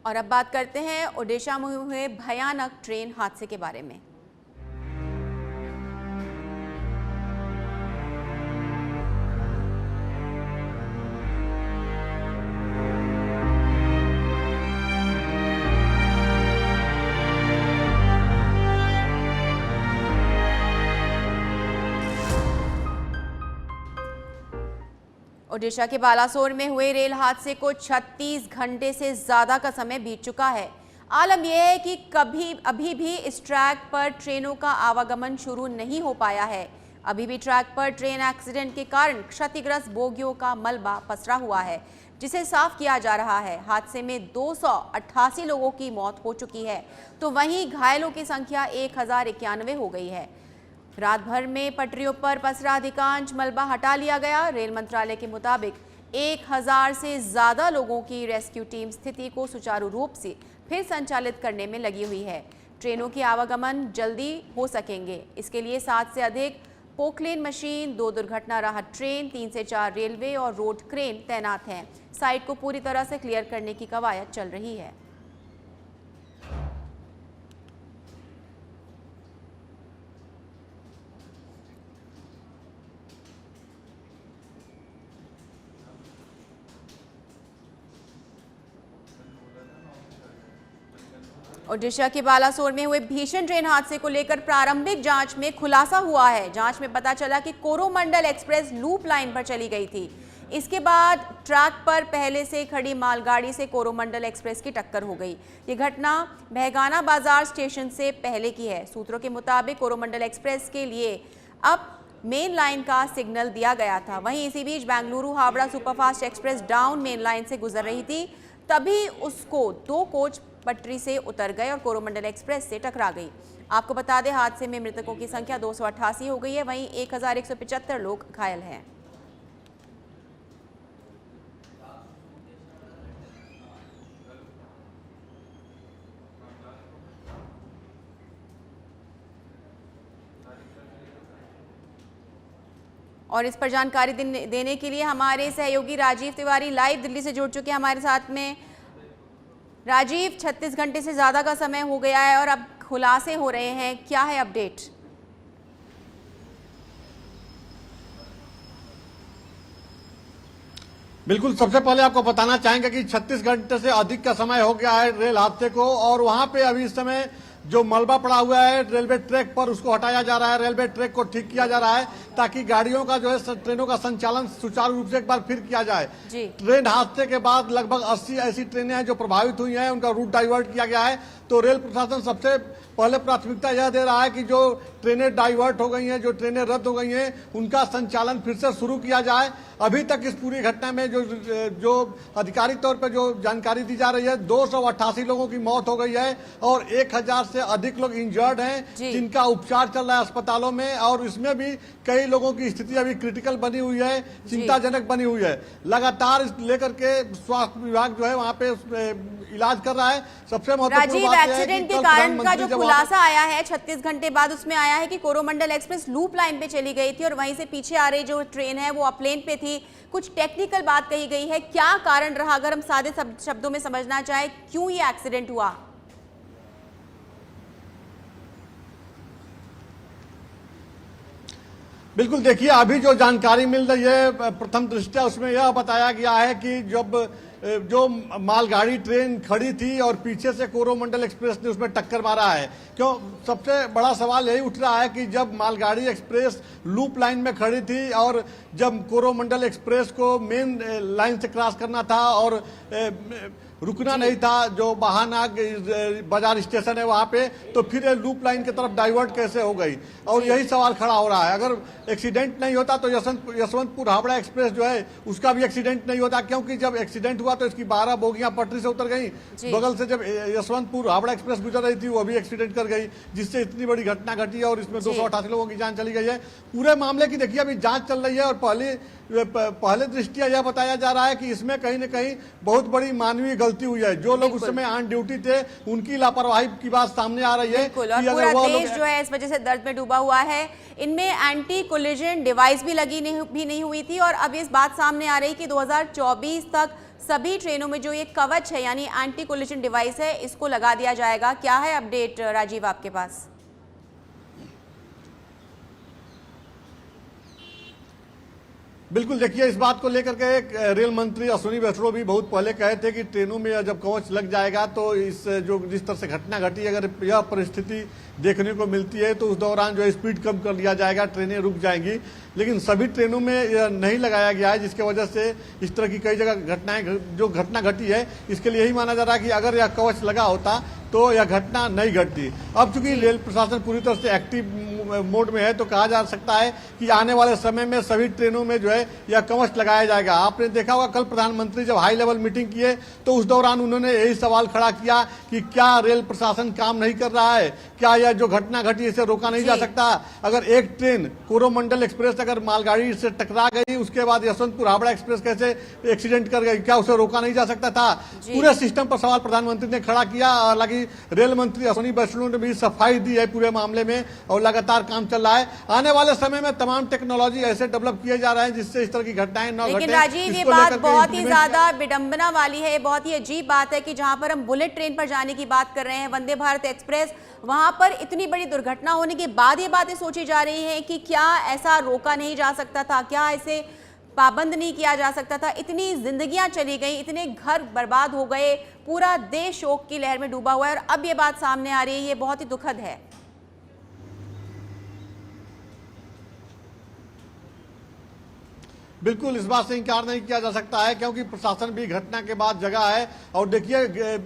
और अब बात करते हैं ओडिशा में हुए भयानक ट्रेन हादसे के बारे में। ओडिशा के बालासोर में हुए रेल हादसे को 36 घंटे से ज्यादा का समय बीत चुका है। आलम यह है कि अभी भी इस ट्रैक पर ट्रेनों का आवागमन शुरू नहीं हो पाया है। अभी भी ट्रैक पर ट्रेन एक्सीडेंट के कारण क्षतिग्रस्त बोगियों का मलबा पसरा हुआ है, जिसे साफ किया जा रहा है। हादसे में 288 लोगों की मौत हो चुकी है, तो वहीं घायलों की संख्या 1091 हो गई है। रात भर में पटरियों पर पसरा अधिकांश मलबा हटा लिया गया। रेल मंत्रालय के मुताबिक 1000 से ज्यादा लोगों की रेस्क्यू टीम स्थिति को सुचारू रूप से फिर संचालित करने में लगी हुई है। ट्रेनों की आवागमन जल्दी हो सकेंगे, इसके लिए 7 से अधिक पोकलेन मशीन, 2 दुर्घटना राहत ट्रेन, 3 से 4 रेलवे और रोड क्रेन तैनात हैं। साइट को पूरी तरह से क्लियर करने की कवायद चल रही है। ओडिशा के बालासोर में हुए भीषण ट्रेन हादसे को लेकर प्रारंभिक जांच में खुलासा हुआ है। जांच में पता चला कि कोरोमंडल एक्सप्रेस लूप लाइन पर चली गई थी। इसके बाद ट्रैक पर पहले से खड़ी मालगाड़ी से कोरोमंडल एक्सप्रेस की टक्कर हो गई। ये घटना बहगाना बाजार स्टेशन से पहले की है। सूत्रों के मुताबिक कोरोमंडल एक्सप्रेस के लिए अब मेन लाइन का सिग्नल दिया गया था। वहीं इसी बीच Bengaluru Howrah superfast express down main line से गुजर रही थी, तभी उसको 2 कोच पटरी से उतर गए और कोरोमंडल एक्सप्रेस से टकरा गई। आपको बता दें, हादसे में मृतकों की संख्या 288 हो गई है, वहीं 1175 लोग घायल हैं। और इस पर जानकारी देने के लिए हमारे सहयोगी राजीव तिवारी लाइव दिल्ली से जुड़ चुके हैं हमारे साथ में। राजीव, 36 घंटे से ज्यादा का समय हो गया है और अब खुलासे हो रहे हैं, क्या है अपडेट? बिल्कुल, सबसे पहले आपको बताना चाहेंगे कि 36 घंटे से अधिक का समय हो गया है रेल हादसे को, और वहां पे अभी इस समय जो मलबा पड़ा हुआ है रेलवे ट्रैक पर, उसको हटाया जा रहा है। रेलवे ट्रैक को ठीक किया जा रहा है ताकि गाड़ियों का जो है ट्रेनों का संचालन सुचारू रूप से एक बार फिर किया जाए। ट्रेन हादसे के बाद लगभग 80 ऐसी ट्रेनें हैं जो प्रभावित हुई हैं, उनका रूट डाइवर्ट किया गया है। तो रेल प्रशासन सबसे पहले प्राथमिकता यह दे रहा है कि जो ट्रेनें डाइवर्ट हो गई हैं, जो ट्रेनें रद्द हो गई हैं, उनका संचालन फिर से शुरू किया जाए। अभी तक इस पूरी घटना में जो आधिकारिक तौर पर जो जानकारी दी जा रही है, 288 लोगों की मौत हो गई है और 1000 से अधिक लोग इंजर्ड हैं, जिनका उपचार चल रहा है अस्पतालों में। और इसमें भी कई लोगों की स्थिति अभी क्रिटिकल बनी हुई है, चिंताजनक बनी हुई है। लगातार इस लेकर के स्वास्थ्य विभाग जो है वहां पे इलाज कर रहा है। सबसे महत्वपूर्ण बात है एक्सीडेंट के कारण का जो खुलासा आया है 36 घंटे बाद, उसमें आया है कि कोरोमंडल एक्सप्रेस लूप लाइन पे चली गई थी और वहीं से पीछे आ रही जो ट्रेन है वो अपलेन पे थी। कुछ टेक्निकल बात कही गई है, क्या कारण रहा? अगर हम सादे शब्दों में समझना चाहे, क्यों ये एक्सीडेंट हुआ? बिल्कुल, देखिए, अभी जो जानकारी मिल रही है प्रथम दृष्टया उसमें यह बताया गया है कि जब जो मालगाड़ी ट्रेन खड़ी थी और पीछे से कोरोमंडल एक्सप्रेस ने उसमें टक्कर मारा है। क्यों, सबसे बड़ा सवाल यही उठ रहा है कि जब मालगाड़ी एक्सप्रेस लूप लाइन में खड़ी थी और जब कोरोमंडल एक्सप्रेस को मेन लाइन से क्रॉस करना था और रुकना नहीं था, जो बहाना बाजार स्टेशन है वहां पे, तो फिर लूप लाइन की तरफ डाइवर्ट कैसे हो गई? और यही सवाल खड़ा हो रहा है। अगर एक्सीडेंट नहीं होता तो यशवंतपुर हावड़ा एक्सप्रेस जो है उसका भी एक्सीडेंट नहीं होता, क्योंकि जब एक्सीडेंट हुआ तो इसकी 12 बोगियां पटरी से उतर गई। बगल से जब यशवंतपुर हावड़ा एक्सप्रेस गुजर रही थी वो भी एक्सीडेंट कर गई, जिससे इतनी बड़ी घटना घटी और इसमें 288 लोगों की जान चली गई है। पूरे मामले की देखिए अभी जांच चल रही है और पहले दृष्टिया यह बताया जा रहा है कि इसमें कहीं न कहीं बहुत बड़ी मानवीय गलती हुई है। जो लोग उस समय ऑन ड्यूटी थे उनकी लापरवाही की बात सामने आ रही है। और पूरा देश जो है इस वजह से दर्द में डूबा हुआ है। इनमें एंटी कोलिजन डिवाइस भी लगी नहीं हुई थी और अब इस बात सामने आ रही कि 2024 तक सभी ट्रेनों में जो ये कवच है यानी एंटी कोलिजन डिवाइस है इसको लगा दिया जाएगा। क्या है अपडेट राजीव आपके पास? बिल्कुल, देखिए इस बात को लेकर के एक रेल मंत्री अश्विनी वैष्णव भी बहुत पहले कहे थे कि ट्रेनों में जब कवच लग जाएगा तो इस जो जिस तरह से घटना घटी, अगर यह परिस्थिति देखने को मिलती है तो उस दौरान जो स्पीड कम कर लिया जाएगा, ट्रेनें रुक जाएंगी। लेकिन सभी ट्रेनों में यह नहीं लगाया गया है, जिसके वजह से इस तरह की कई जगह घटना घटी है। इसके लिए यही माना जा रहा है कि अगर यह कवच लगा होता तो यह घटना नहीं घटती। अब चूंकि रेल प्रशासन पूरी तरह से एक्टिव मोड में है तो कहा जा सकता है कि आने वाले समय में सभी ट्रेनों में जो है यह कवच लगाया जाएगा। आपने देखा होगा कल प्रधानमंत्री जब हाई लेवल मीटिंग किए तो उस दौरान उन्होंने यही सवाल खड़ा किया कि क्या रेल प्रशासन काम नहीं कर रहा है, क्या यह जो घटना घटी इसे रोका नहीं जा सकता। अगर एक ट्रेन कोरोमंडल एक्सप्रेस अगर मालगाड़ी से टकरा गई, उसके बाद यशवंतपुर हावड़ा एक्सप्रेस कैसे एक्सीडेंट कर गई, क्या उसे रोका नहीं जा सकता था? पूरे सिस्टम पर सवाल प्रधानमंत्री ने खड़ा किया। हालांकि रेल मंत्री अश्विनी वैष्णव ने भी सफाई दी है पूरे मामले में और लगातार काम चल रहा है। आने वाले समय में तमाम टेक्नोलॉजी ऐसे डेवलप किए जा रहे हैं जिससे इस तरह की घटनाएं न घटे। लेकिन राजीव ये बात बहुत ही ज्यादा विडंबना वाली है, बहुत ही अजीब बात है कि जहां पर हम बुलेट ट्रेन पर जाने की बात कर रहे हैं, वंदे भारत एक्सप्रेस, वहां पर इतनी बड़ी दुर्घटना होने के बाद ये बातें सोची जा रही हैं कि क्या ऐसा रोका नहीं जा सकता था, क्या ऐसे पाबंद नहीं किया जा सकता था। इतनी जिंदगियां चली गई, इतने घर बर्बाद हो गए, पूरा देश शोक की लहर में डूबा हुआ है और अब ये बात सामने आ रही है, ये बहुत ही दुखद है। बिल्कुल, इस बात से इंकार नहीं किया जा सकता है क्योंकि प्रशासन भी घटना के बाद जगा है। और देखिए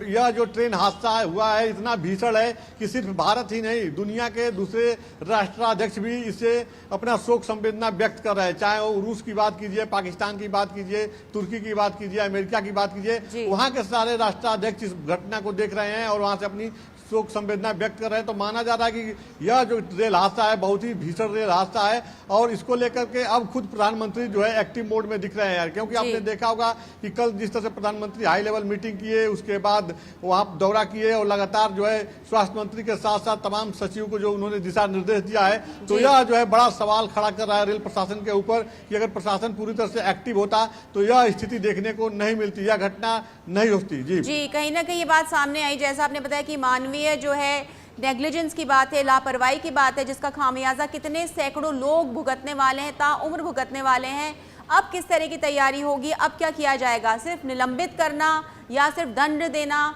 यह जो ट्रेन हादसा हुआ है इतना भीषण है कि सिर्फ भारत ही नहीं, दुनिया के दूसरे राष्ट्राध्यक्ष भी इसे अपना शोक संवेदना व्यक्त कर रहे हैं। चाहे वो रूस की बात कीजिए, पाकिस्तान की बात कीजिए, तुर्की की बात कीजिए, अमेरिका की बात कीजिए, वहां के सारे राष्ट्राध्यक्ष इस घटना को देख रहे हैं और वहां से अपनी शोक संवेदना व्यक्त कर रहे हैं। तो माना जा रहा है कि यह जो रेल हादसा है बहुत ही भीषण रेल हादसा है और इसको लेकर के अब खुद प्रधानमंत्री जो है एक्टिव मोड में दिख रहे हैं यार। क्योंकि आपने देखा होगा कि कल जिस तरह से प्रधानमंत्री हाई लेवल मीटिंग किए, उसके बाद वहां दौरा किए और लगातार जो है स्वास्थ्य मंत्री के साथ साथ तमाम सचिव को जो उन्होंने दिशा निर्देश दिया है, तो यह जो है बड़ा सवाल खड़ा कर रहा है रेल प्रशासन के ऊपर कि अगर प्रशासन पूरी तरह से एक्टिव होता तो यह स्थिति देखने को नहीं मिलती, यह घटना नहीं होती। जी कहीं ना कहीं ये बात सामने आई, जैसा आपने बताया कि मानवीय जो है नेग्लिजेंस की बात है, लापरवाही की बात है, जिसका खामियाजा कितने सैकड़ों लोग भुगतने वाले हैं, ताउम्र भुगतने वाले हैं। अब किस तरह की तैयारी होगी, अब क्या किया जाएगा? सिर्फ निलंबित करना या सिर्फ दंड देना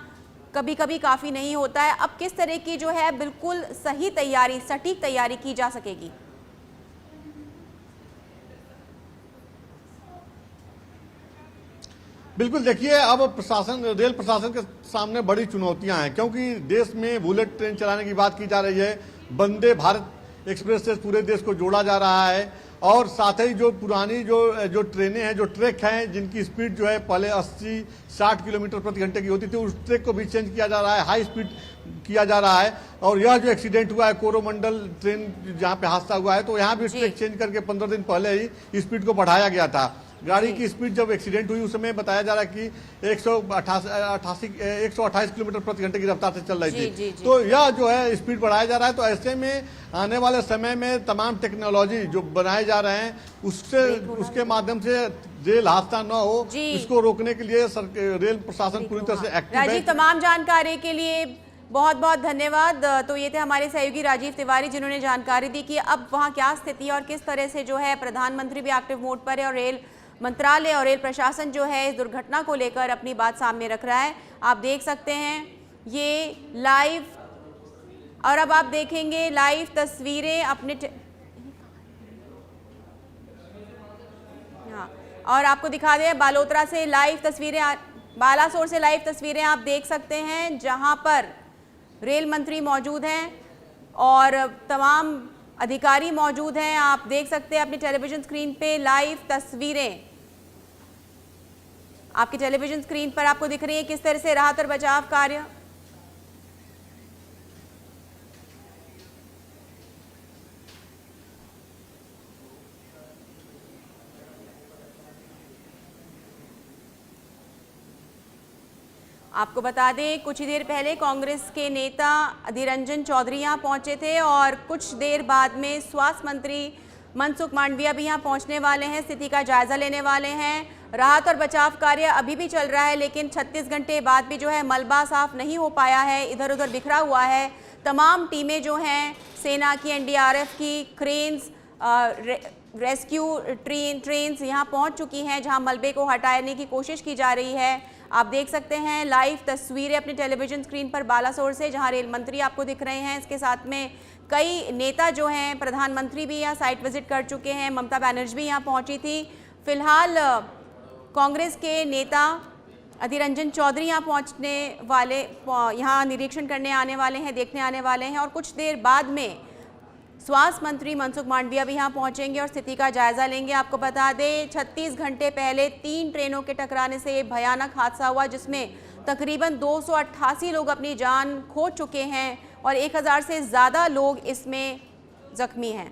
कभी कभी काफ़ी नहीं होता है। अब किस तरह की जो है बिल्कुल सही तैयारी, सटीक तैयारी की जा सकेगी? बिल्कुल, देखिए अब रेल प्रशासन के सामने बड़ी चुनौतियां हैं क्योंकि देश में बुलेट ट्रेन चलाने की बात की जा रही है, वंदे भारत एक्सप्रेस से पूरे देश को जोड़ा जा रहा है और साथ ही जो पुरानी जो ट्रेनें हैं, जो ट्रैक हैं, जिनकी स्पीड जो है पहले 80-60 किलोमीटर प्रति घंटे की होती थी, उस ट्रैक को भी चेंज किया जा रहा है, हाई स्पीड किया जा रहा है। और यह जो एक्सीडेंट हुआ है कोरोमंडल ट्रेन जहाँ पे हादसा हुआ है, तो यहाँ भी ट्रैक चेंज करके 15 दिन पहले ही स्पीड को बढ़ाया गया था। गाड़ी की स्पीड जब एक्सीडेंट हुई उस समय बताया जा रहा है कि 128 किलोमीटर प्रति घंटे की रफ्तार से चल रही थी। तो यह जो है स्पीड बढ़ाया जा रहा है। तो ऐसे में आने वाले समय में तमाम टेक्नोलॉजी जो बनाए जा रहे हैं उसके माध्यम से रेल हादसा न हो, इसको रोकने के लिए रेल प्रशासन पूरी तरह से एक्टिव है। राजीव, तमाम जानकारी के लिए बहुत बहुत धन्यवाद। तो ये थे हमारे सहयोगी राजीव तिवारी जिन्होंने जानकारी दी कि अब वहाँ क्या स्थिति है और किस तरह से जो है प्रधानमंत्री भी एक्टिव मोड पर है और रेल मंत्रालय और रेल प्रशासन जो है इस दुर्घटना को लेकर अपनी बात सामने रख रहा है। आप देख सकते हैं ये लाइव, और अब आप देखेंगे लाइव तस्वीरें अपने और आपको दिखा दें बालोतरा से लाइव तस्वीरें, बालासोर से लाइव तस्वीरें आप देख सकते हैं जहां पर रेल मंत्री मौजूद हैं और तमाम अधिकारी मौजूद हैं। आप देख सकते हैं अपनी टेलीविजन स्क्रीन पे लाइव तस्वीरें, आपकी टेलीविजन स्क्रीन पर आपको दिख रही है किस तरह से राहत और बचाव कार्य। आपको बता दें कुछ ही देर पहले कांग्रेस के नेता अधीर रंजन चौधरी यहाँ पहुंचे थे और कुछ देर बाद में स्वास्थ्य मंत्री मनसुख मांडविया भी यहाँ पहुंचने वाले हैं, स्थिति का जायजा लेने वाले हैं। राहत और बचाव कार्य अभी भी चल रहा है, लेकिन 36 घंटे बाद भी जो है मलबा साफ नहीं हो पाया है, इधर उधर बिखरा हुआ है। तमाम टीमें जो हैं सेना की, एनडीआरएफ की, क्रेन्स, रेस्क्यू ट्रेन्स यहाँ पहुँच चुकी हैं, जहाँ मलबे को हटाने की कोशिश की जा रही है। आप देख सकते हैं लाइव तस्वीरें अपने टेलीविजन स्क्रीन पर बालासोर से, जहाँ रेल मंत्री आपको दिख रहे हैं। इसके साथ में कई नेता जो हैं, प्रधानमंत्री भी यहाँ साइट विजिट कर चुके हैं, ममता बनर्जी भी यहाँ पहुँची थी। फिलहाल कांग्रेस के नेता अधीर रंजन चौधरी यहाँ पहुँचने वाले, यहाँ निरीक्षण करने आने वाले हैं, देखने आने वाले हैं, और कुछ देर बाद में स्वास्थ्य मंत्री मनसुख मांडविया भी यहाँ पहुंचेंगे और स्थिति का जायजा लेंगे। आपको बता दें 36 घंटे पहले 3 ट्रेनों के टकराने से ये भयानक हादसा हुआ, जिसमें तकरीबन 288 लोग अपनी जान खो चुके हैं और 1000 से ज़्यादा लोग इसमें जख्मी हैं।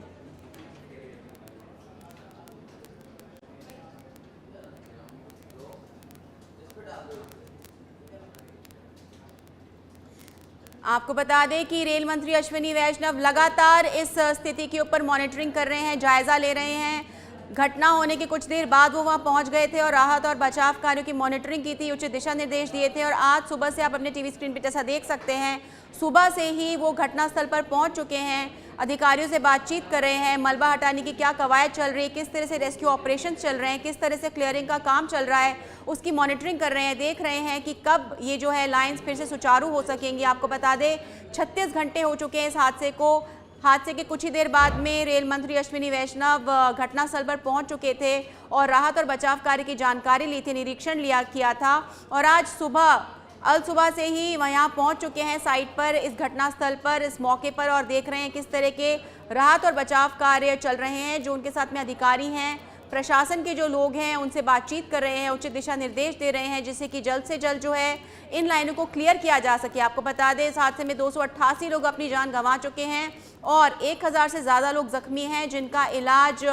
आपको बता दें कि रेल मंत्री अश्विनी वैष्णव लगातार इस स्थिति के ऊपर मॉनिटरिंग कर रहे हैं, जायजा ले रहे हैं। घटना होने के कुछ देर बाद वो वहां पहुंच गए थे और राहत और बचाव कार्यों की मॉनिटरिंग की थी, उचित दिशा निर्देश दिए थे। और आज सुबह से आप अपने टीवी स्क्रीन पर जैसा देख सकते हैं, सुबह से ही वो घटनास्थल पर पहुंच चुके हैं, अधिकारियों से बातचीत कर रहे हैं। मलबा हटाने की क्या कवायद चल रही है, किस तरह से रेस्क्यू ऑपरेशन चल रहे हैं, किस तरह से क्लियरिंग का काम चल रहा है, उसकी मॉनिटरिंग कर रहे हैं। देख रहे हैं कि कब ये जो है लाइंस फिर से सुचारू हो सकेंगी। आपको बता दें 36 घंटे हो चुके हैं इस हादसे को। हादसे के कुछ ही देर बाद में रेल मंत्री अश्विनी वैष्णव घटनास्थल पर पहुंच चुके थे और राहत और बचाव कार्य की जानकारी ली थी, निरीक्षण किया था। और आज सुबह से ही वह यहाँ पहुँच चुके हैं साइट पर, इस घटनास्थल पर, इस मौके पर, और देख रहे हैं किस तरह के राहत और बचाव कार्य चल रहे हैं। जो उनके साथ में अधिकारी हैं, प्रशासन के जो लोग हैं, उनसे बातचीत कर रहे हैं, उचित दिशा निर्देश दे रहे हैं, जिससे कि जल्द से जल्द जो है इन लाइनों को क्लियर किया जा सके। आपको बता दें इस हादसे में 288 लोग अपनी जान गंवा चुके हैं और 1000 से ज़्यादा लोग जख्मी हैं, जिनका इलाज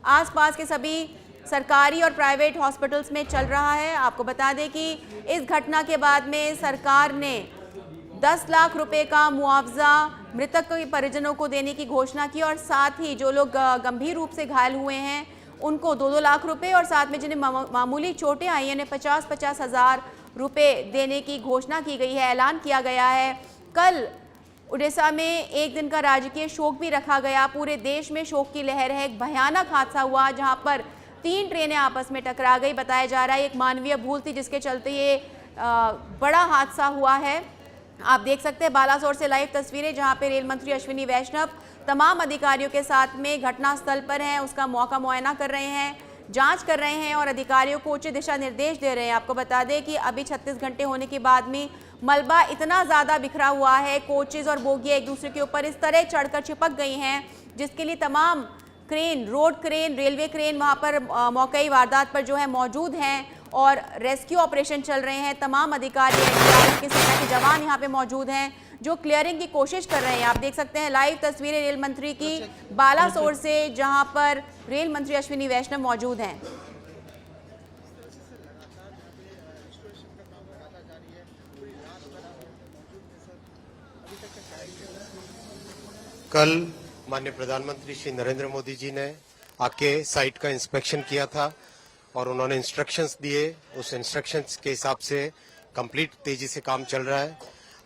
आसपास के सभी सरकारी और प्राइवेट हॉस्पिटल्स में चल रहा है। आपको बता दें कि इस घटना के बाद में सरकार ने 10 लाख रुपए का मुआवजा मृतक के परिजनों को देने की घोषणा की और साथ ही जो लोग गंभीर रूप से घायल हुए हैं उनको 2-2 लाख रुपए और साथ में जिन्हें मामूली चोटें आई हैं उन्हें 50-50 हज़ार रुपए देने की घोषणा की गई है, ऐलान किया गया है। कल उड़ीसा में एक दिन का राजकीय शोक भी रखा गया, पूरे देश में शोक की लहर है। एक भयानक हादसा हुआ जहां पर 3 ट्रेनें आपस में टकरा गई। बताया जा रहा है एक मानवीय भूल थी जिसके चलते ये बड़ा हादसा हुआ है। आप देख सकते हैं बालासोर से लाइव तस्वीरें, जहां पे रेल मंत्री अश्विनी वैष्णव तमाम अधिकारियों के साथ में घटनास्थल पर हैं, उसका मौका मुआयना कर रहे हैं, जांच कर रहे हैं और अधिकारियों को उचित दिशा निर्देश दे रहे हैं। आपको बता दें कि अभी 36 घंटे होने के बाद में मलबा इतना ज़्यादा बिखरा हुआ है, कोचेज और बोगियां एक दूसरे के ऊपर इस तरह चढ़कर चिपक गई हैं, जिसके लिए तमाम crane, road crane, railway crane वहाँ पर मौके वारदात पर जो है मौजूद हैं और रेस्क्यू ऑपरेशन चल रहे हैं। तमाम अधिकारी, एनडीआरएफ के सेना के जवान यहाँ पे मौजूद हैं जो क्लियरिंग की कोशिश कर रहे हैं। आप देख सकते हैं लाइव तस्वीरें रेल मंत्री की बालासोर से, जहां पर रेल मंत्री अश्विनी वैष्णव मौजूद हैं। कल माननीय प्रधानमंत्री श्री नरेंद्र मोदी जी ने आके साइट का इंस्पेक्शन किया था और उन्होंने इंस्ट्रक्शंस दिए। उस इंस्ट्रक्शंस के हिसाब से कंप्लीट तेजी से काम चल रहा है।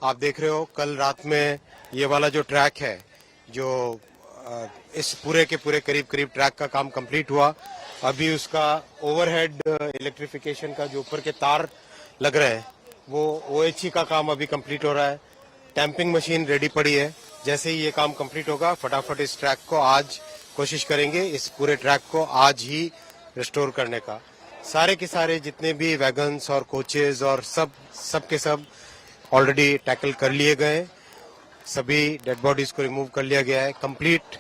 आप देख रहे हो कल रात में ये वाला जो ट्रैक है, जो इस पूरे के पूरे करीब ट्रैक का काम कंप्लीट हुआ। अभी उसका ओवरहेड इलेक्ट्रिफिकेशन का जो ऊपर के तार लग रहे हैं वो OHE का काम अभी कंप्लीट हो रहा है। टैंपिंग मशीन रेडी पड़ी है। जैसे ही ये काम कंप्लीट होगा फटाफट इस ट्रैक को आज कोशिश करेंगे इस पूरे ट्रैक को आज ही रिस्टोर करने का। सारे के सारे जितने भी वैगन्स और कोचेज और सब के सब ऑलरेडी टैकल कर लिए गए। सभी डेड बॉडीज को रिमूव कर लिया गया है। कंप्लीट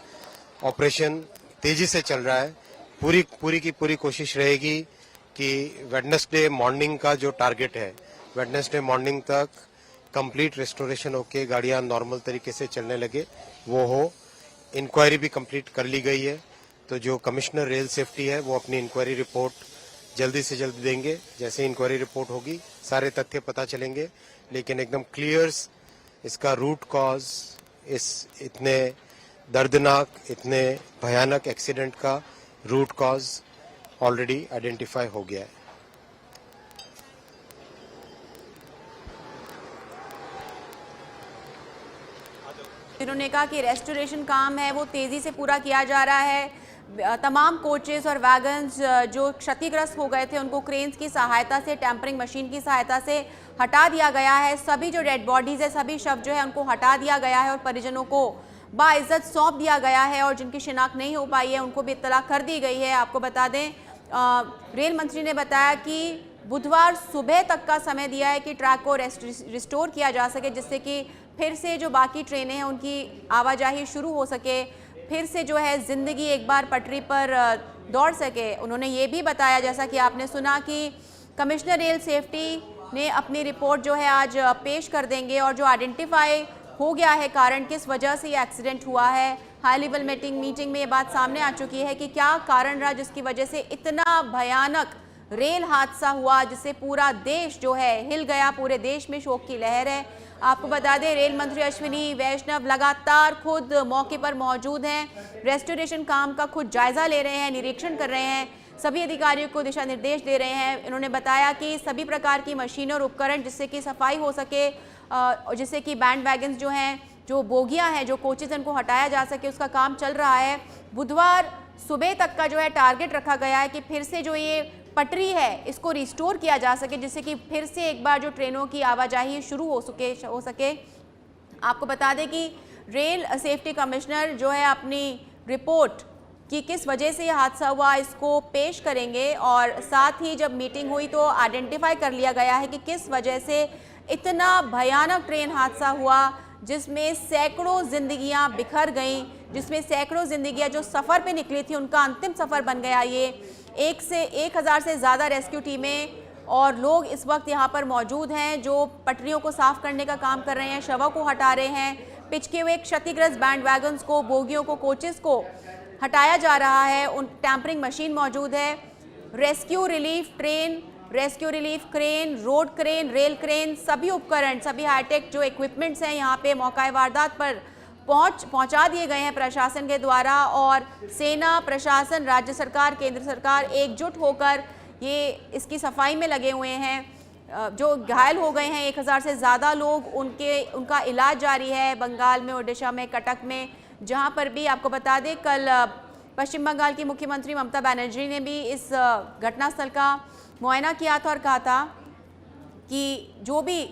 ऑपरेशन तेजी से चल रहा है। पूरी की पूरी कोशिश रहेगी कि वेडनेसडे मॉर्निंग का जो टारगेट है, वेडनेसडे मॉर्निंग तक कंप्लीट रेस्टोरेशन होके गाड़ियां नॉर्मल तरीके से चलने लगे वो हो। इंक्वायरी भी कंप्लीट कर ली गई है, तो जो कमिश्नर रेल सेफ्टी है वो अपनी इंक्वायरी रिपोर्ट जल्दी से जल्दी देंगे। जैसे इंक्वायरी रिपोर्ट होगी सारे तथ्य पता चलेंगे, लेकिन एकदम क्लियर इसका रूट कॉज, इस इतने दर्दनाक, इतने भयानक एक्सीडेंट का रूट कॉज ऑलरेडी आइडेंटिफाई हो गया है। उन्होंने कहा कि रेस्टोरेशन काम है वो तेज़ी से पूरा किया जा रहा है। तमाम कोचेस और वैगन्स जो क्षतिग्रस्त हो गए थे उनको क्रेन्स की सहायता से, टेम्परिंग मशीन की सहायता से हटा दिया गया है। सभी जो डेड बॉडीज़ है, सभी शव जो है उनको हटा दिया गया है और परिजनों को बाइज्जत सौंप दिया गया है और जिनकी शिनाख्त नहीं हो पाई है उनको भी इत्तला कर दी गई है। आपको बता दें रेल मंत्री ने बताया कि बुधवार सुबह तक का समय दिया है कि ट्रैक को रिस्टोर किया जा सके, जिससे कि फिर से जो बाकी ट्रेनें हैं उनकी आवाजाही शुरू हो सके, फिर से जो है ज़िंदगी एक बार पटरी पर दौड़ सके। उन्होंने ये भी बताया, जैसा कि आपने सुना, कि कमिश्नर रेल सेफ्टी ने अपनी रिपोर्ट जो है आज पेश कर देंगे और जो आइडेंटिफाई हो गया है कारण किस वजह से ये एक्सीडेंट हुआ है। हाई लेवल मीटिंग में ये बात सामने आ चुकी है कि क्या कारण रहा जिसकी वजह से इतना भयानक रेल हादसा हुआ जिससे पूरा देश जो है हिल गया। पूरे देश में शोक की लहर है। आपको बता दें रेल मंत्री अश्विनी वैष्णव लगातार खुद मौके पर मौजूद हैं, रेस्टोरेशन काम का खुद जायजा ले रहे हैं, निरीक्षण कर रहे हैं, सभी अधिकारियों को दिशा निर्देश दे रहे हैं। इन्होंने बताया कि सभी प्रकार की मशीनें और उपकरण जिससे कि सफाई हो सके, जिससे कि बैंड वैगन्स जो हैं, जो बोगियां हैं, जो कोचेज उनको हटाया जा सके, उसका काम चल रहा है। बुधवार सुबह तक का जो है टारगेट रखा गया है कि फिर से जो ये पटरी है इसको रिस्टोर किया जा सके, जिससे कि फिर से एक बार जो ट्रेनों की आवाजाही शुरू हो सके। आपको बता दें कि रेल सेफ्टी कमिश्नर जो है अपनी रिपोर्ट कि किस वजह से ये हादसा हुआ इसको पेश करेंगे और साथ ही जब मीटिंग हुई तो आइडेंटिफाई कर लिया गया है कि किस वजह से इतना भयानक ट्रेन हादसा हुआ जिसमें सैकड़ों जिंदगियां बिखर गईं, जिसमें सैकड़ों जिंदगियां जो सफ़र पे निकली थी उनका अंतिम सफ़र बन गया। ये 1000 से ज़्यादा रेस्क्यू टीमें और लोग इस वक्त यहाँ पर मौजूद हैं जो पटरियों को साफ़ करने का काम कर रहे हैं, शवों को हटा रहे हैं, पिचके हुए क्षतिग्रस्त बैंड वैगन्स को, बोगियों को, कोचेस को हटाया जा रहा है। उन टेम्परिंग मशीन मौजूद है, rescue relief train, rescue relief crane, road crane, rail crane, सभी उपकरण, सभी हाईटेक जो इक्विपमेंट्स हैं यहाँ पे मौका वारदात पर पहुंचा दिए गए हैं प्रशासन के द्वारा। और सेना, प्रशासन, राज्य सरकार, केंद्र सरकार एकजुट होकर ये इसकी सफाई में लगे हुए हैं। जो घायल हो गए हैं 1000 से ज़्यादा लोग, उनका इलाज जारी है बंगाल में, ओडिशा में, कटक में, जहां पर भी आपको बता दें कल पश्चिम बंगाल की मुख्यमंत्री ममता बनर्जी ने भी इस घटनास्थल का मुआयना किया था और कहा था कि जो भी